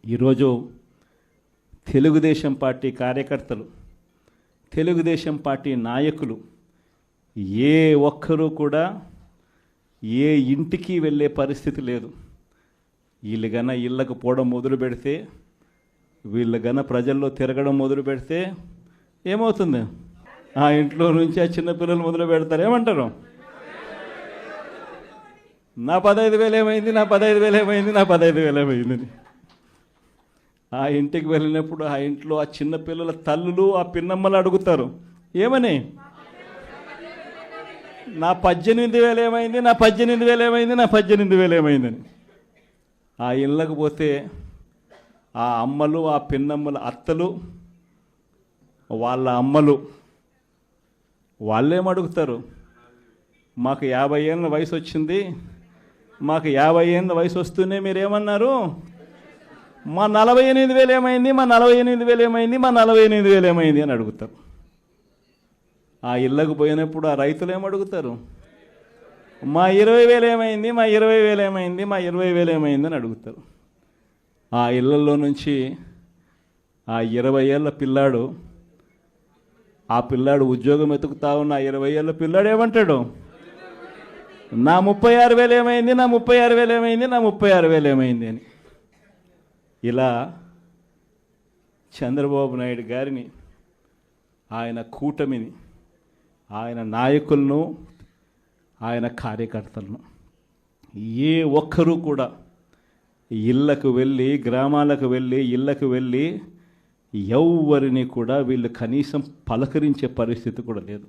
ఈరోజు తెలుగుదేశం పార్టీ కార్యకర్తలు, తెలుగుదేశం పార్టీ నాయకులు ఏ ఒక్కరూ కూడా ఏ ఇంటికి వెళ్ళే పరిస్థితి లేదు. వీళ్ళు గన ఇళ్ళకు పోవడం మొదలు పెడితే, వీళ్ళు గన ప్రజల్లో తిరగడం మొదలు పెడితే ఏమవుతుంది? ఆ ఇంట్లో నుంచి ఆ చిన్నపిల్లలు మొదలు పెడతారు. ఏమంటారు? నా 15,000 ఏమైంది, నా 15,000 ఏమైంది, నా 15,000 ఏమైందని. ఆ ఇంటికి వెళ్ళినప్పుడు ఆ ఇంట్లో ఆ చిన్నపిల్లల తల్లులు, ఆ పిన్నమ్మలు అడుగుతారు, ఏమని? నా 18,000 ఏమైంది, నా 18,000 ఏమైంది, నా 18,000 ఏమైందని. ఆ ఇళ్ళకు పోతే ఆ అమ్మలు, ఆ పిన్నమ్మల అత్తలు, వాళ్ళ అమ్మలు వాళ్ళేమడుగుతారు? మాకు 50 ఏళ్ళ వయసు వచ్చింది, మాకు 50 ఏళ్ళ వయసు వస్తూనే మీరేమన్నారు? మా 48,000 ఏమైంది, మా 48,000 ఏమైంది, మా 48,000 ఏమైంది అని అడుగుతారు. ఆ ఇళ్ళకు పోయినప్పుడు ఆ రైతులు ఏమడుగుతారు? మా 20,000 ఏమైంది, మా 20,000 ఏమైంది, మా 20,000 ఏమైంది అని అడుగుతారు. ఆ ఇళ్ళల్లో నుంచి ఆ 20 ఏళ్ళ పిల్లాడు, ఆ పిల్లాడు ఉద్యోగం వెతుకుతా ఉన్న 20 ఏళ్ళ పిల్లాడు ఏమంటాడు? నా 36,000 ఏమైంది, నా 36,000 ఏమైంది, నా 36,000 ఏమైంది అని. ఇలా చంద్రబాబు నాయుడు గారిని, ఆయన కూటమిని, ఆయన నాయకులను, ఆయన కార్యకర్తలను ఏ ఒక్కరూ కూడా ఇళ్ళకు వెళ్ళి, గ్రామాలకు వెళ్ళి, ఇళ్ళకు వెళ్ళి ఎవరిని కూడా వీళ్ళు కనీసం పలకరించే పరిస్థితి కూడా లేదు.